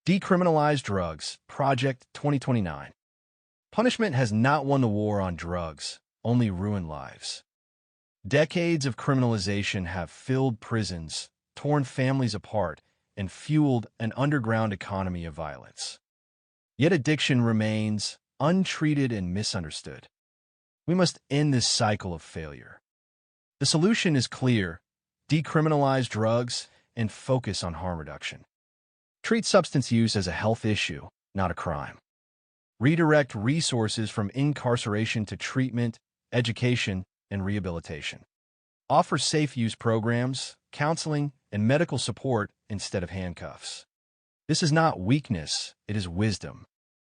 Decriminalize drugs, Project 2029. Punishment has not won the war on drugs, only ruined lives. Decades of criminalization have filled prisons, torn families apart, and fueled an underground economy of violence. Yet addiction remains untreated and misunderstood. We must end this cycle of failure. The solution is clear: decriminalize drugs and focus on harm reduction. Treat substance use as a health issue, not a crime. Redirect resources from incarceration to treatment, education, and rehabilitation. Offer safe use programs, counseling, and medical support instead of handcuffs. This is not weakness, it is wisdom.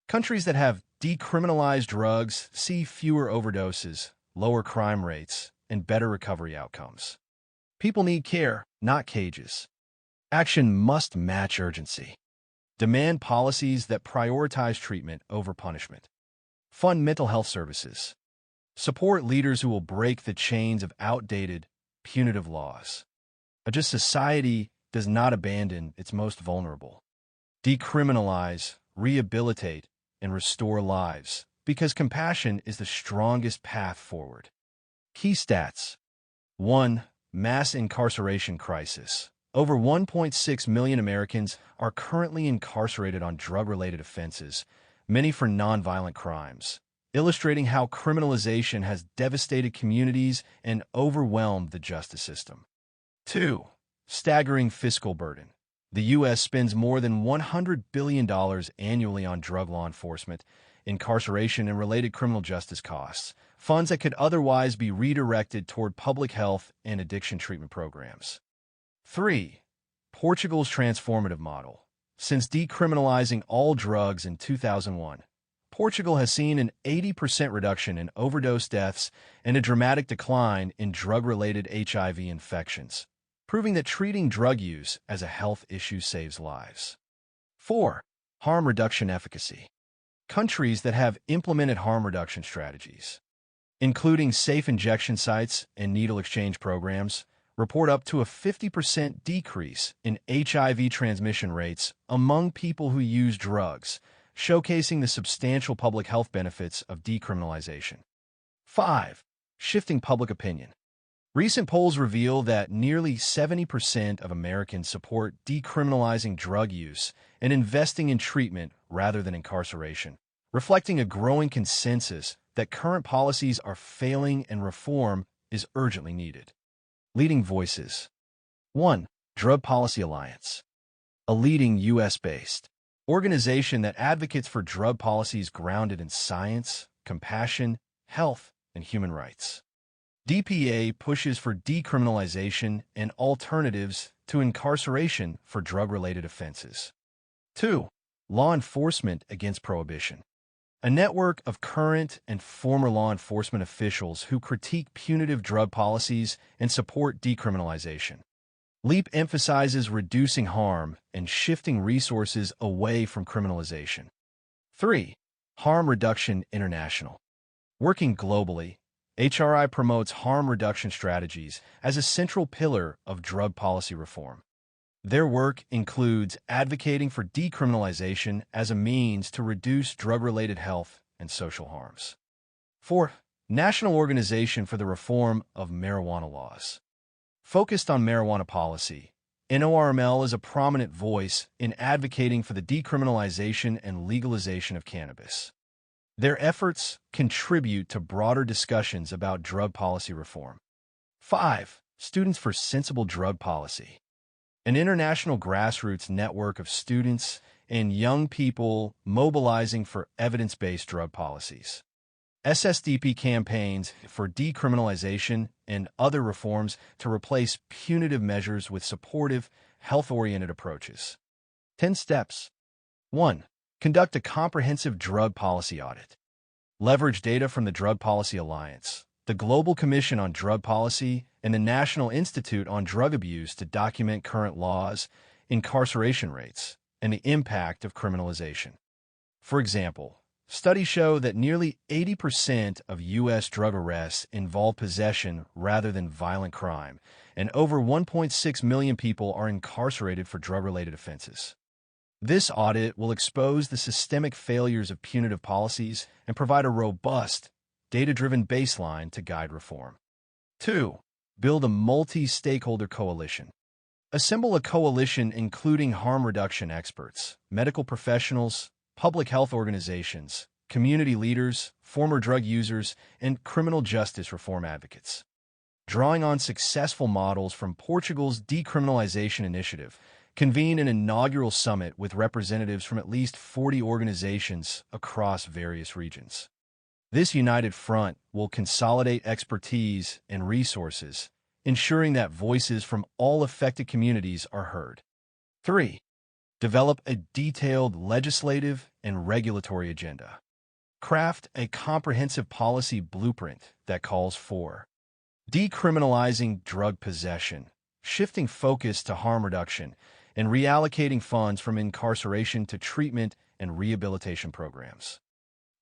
Countries that have decriminalized drugs see fewer overdoses, lower crime rates, and better recovery outcomes. People need care, not cages. Action must match urgency. Demand policies that prioritize treatment over punishment. Fund mental health services. Support leaders who will break the chains of outdated, punitive laws. A just society does not abandon its most vulnerable. Decriminalize, rehabilitate, and restore lives, because compassion is the strongest path forward. Key stats. 1. Mass incarceration crisis. Over 1.6 million Americans are currently incarcerated on drug-related offenses, many for nonviolent crimes, illustrating how criminalization has devastated communities and overwhelmed the justice system. 2. Staggering fiscal burden. The U.S. spends more than $100 billion annually on drug law enforcement, incarceration, and related criminal justice costs, funds that could otherwise be redirected toward public health and addiction treatment programs. 3. Portugal's transformative model. Since decriminalizing all drugs in 2001, Portugal has seen an 80% reduction in overdose deaths and a dramatic decline in drug-related HIV infections, proving that treating drug use as a health issue saves lives. 4. Harm reduction efficacy. Countries that have implemented harm reduction strategies, including safe injection sites and needle exchange programs, report up to a 50% decrease in HIV transmission rates among people who use drugs, showcasing the substantial public health benefits of decriminalization. 5. Shifting public opinion. Recent polls reveal that nearly 70% of Americans support decriminalizing drug use and investing in treatment rather than incarceration, reflecting a growing consensus that current policies are failing and reform is urgently needed. Leading voices. 1. Drug Policy Alliance, a leading U.S.-based organization that advocates for drug policies grounded in science, compassion, health, and human rights. DPA pushes for decriminalization and alternatives to incarceration for drug-related offenses. 2. Law Enforcement Against Prohibition, a network of current and former law enforcement officials who critique punitive drug policies and support decriminalization. LEAP emphasizes reducing harm and shifting resources away from criminalization. 3. Harm Reduction International. Working globally, HRI promotes harm reduction strategies as a central pillar of drug policy reform. Their work includes advocating for decriminalization as a means to reduce drug-related health and social harms. 4. National Organization for the Reform of Marijuana Laws. Focused on marijuana policy, NORML is a prominent voice in advocating for the decriminalization and legalization of cannabis. Their efforts contribute to broader discussions about drug policy reform. 5. Students for Sensible Drug Policy, an international grassroots network of students and young people mobilizing for evidence-based drug policies. SSDP campaigns for decriminalization and other reforms to replace punitive measures with supportive, health-oriented approaches. 10 steps. 1. Conduct a comprehensive drug policy audit. Leverage data from the Drug Policy Alliance, the Global Commission on Drug Policy, and the National Institute on Drug Abuse to document current laws, incarceration rates, and the impact of criminalization. For example, studies show that nearly 80% of U.S. drug arrests involve possession rather than violent crime, and over 1.6 million people are incarcerated for drug-related offenses. This audit will expose the systemic failures of punitive policies and provide a robust, data-driven baseline to guide reform. 2. Build a multi-stakeholder coalition. Assemble a coalition including harm reduction experts, medical professionals, public health organizations, community leaders, former drug users, and criminal justice reform advocates. Drawing on successful models from Portugal's decriminalization initiative, convene an inaugural summit with representatives from at least 40 organizations across various regions. This united front will consolidate expertise and resources, ensuring that voices from all affected communities are heard. 3. Develop a detailed legislative and regulatory agenda. Craft a comprehensive policy blueprint that calls for decriminalizing drug possession, shifting focus to harm reduction, and reallocating funds from incarceration to treatment and rehabilitation programs.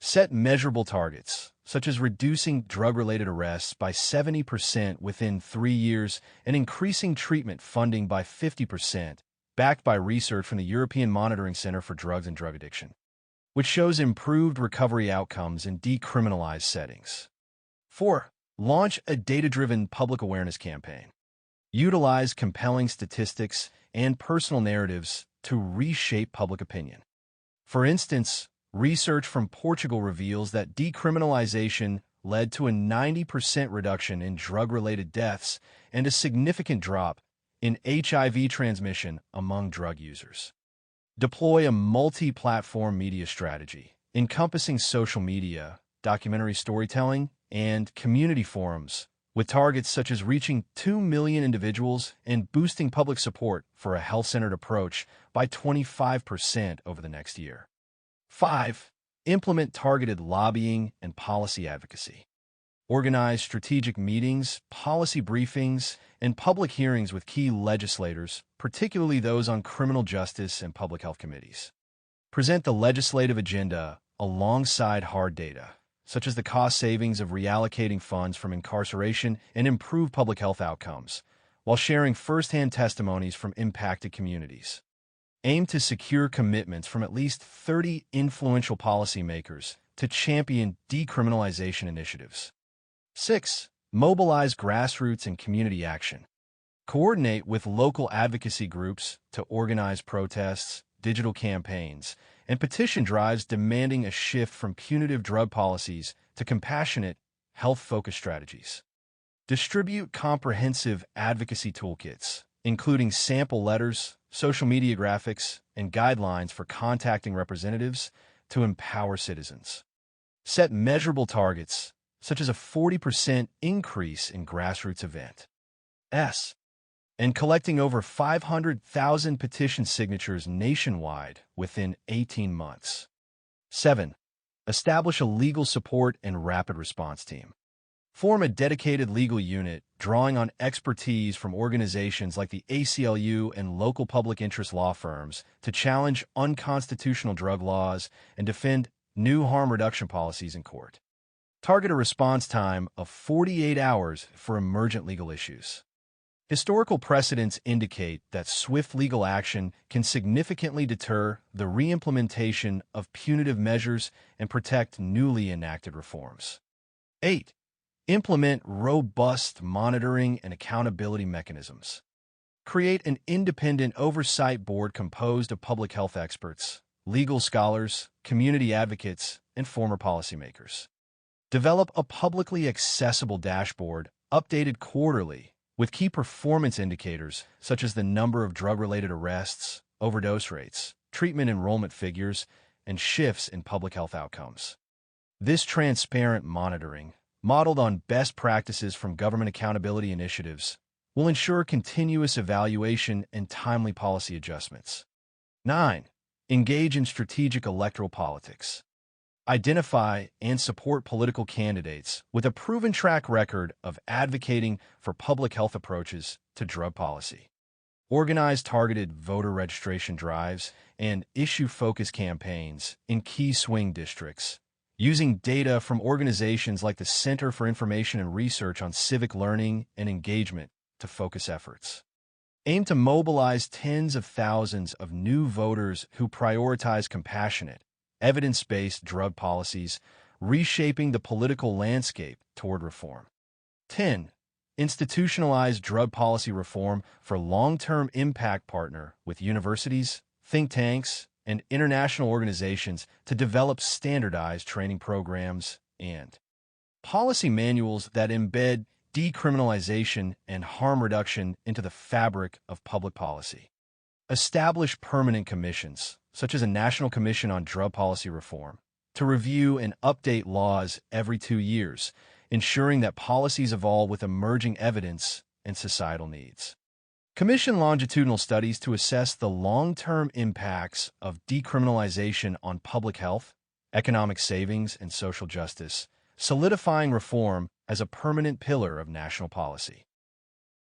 Set measurable targets, such as reducing drug-related arrests by 70% within 3 years and increasing treatment funding by 50%, backed by research from the European Monitoring Center for Drugs and Drug Addiction, which shows improved recovery outcomes in decriminalized settings. 4. Launch a data-driven public awareness campaign. Utilize compelling statistics and personal narratives to reshape public opinion. For instance, research from Portugal reveals that decriminalization led to a 90% reduction in drug-related deaths and a significant drop in HIV transmission among drug users. Deploy a multi-platform media strategy, encompassing social media, documentary storytelling, and community forums, with targets such as reaching 2 million individuals and boosting public support for a health-centered approach by 25% over the next year. 5. Implement targeted lobbying and policy advocacy. Organize strategic meetings, policy briefings, and public hearings with key legislators, particularly those on criminal justice and public health committees. Present the legislative agenda alongside hard data, such as the cost savings of reallocating funds from incarceration and improved public health outcomes, while sharing firsthand testimonies from impacted communities. Aim to secure commitments from at least 30 influential policymakers to champion decriminalization initiatives. 6. Mobilize grassroots and community action. Coordinate with local advocacy groups to organize protests, digital campaigns, and petition drives demanding a shift from punitive drug policies to compassionate, health-focused strategies. Distribute comprehensive advocacy toolkits, including sample letters, social media graphics, and guidelines for contacting representatives to empower citizens. Set measurable targets, such as a 40% increase in grassroots events, and collecting over 500,000 petition signatures nationwide within 18 months. 7. Establish a legal support and rapid response team. Form a dedicated legal unit, drawing on expertise from organizations like the ACLU and local public interest law firms to challenge unconstitutional drug laws and defend new harm reduction policies in court. Target a response time of 48 hours for emergent legal issues. Historical precedents indicate that swift legal action can significantly deter the reimplementation of punitive measures and protect newly enacted reforms. 8. Implement robust monitoring and accountability mechanisms. Create an independent oversight board composed of public health experts, legal scholars, community advocates, and former policymakers. Develop a publicly accessible dashboard, updated quarterly, with key performance indicators such as the number of drug-related arrests, overdose rates, treatment enrollment figures, and shifts in public health outcomes. This transparent monitoring, modeled on best practices from government accountability initiatives, will ensure continuous evaluation and timely policy adjustments. 9. Engage in strategic electoral politics. Identify and support political candidates with a proven track record of advocating for public health approaches to drug policy. Organize targeted voter registration drives and issue-focused campaigns in key swing districts, using data from organizations like the Center for Information and Research on Civic Learning and Engagement to focus efforts. aim to mobilize tens of thousands of new voters who prioritize compassionate, evidence-based drug policies, reshaping the political landscape toward reform. 10. Institutionalize drug policy reform for long-term impact partner with universities, think tanks, and international organizations to develop standardized training programs and policy manuals that embed decriminalization and harm reduction into the fabric of public policy. Establish permanent commissions, such as a National Commission on Drug Policy Reform, to review and update laws every 2 years, ensuring that policies evolve with emerging evidence and societal needs. Commission longitudinal studies to assess the long-term impacts of decriminalization on public health, economic savings, and social justice, solidifying reform as a permanent pillar of national policy.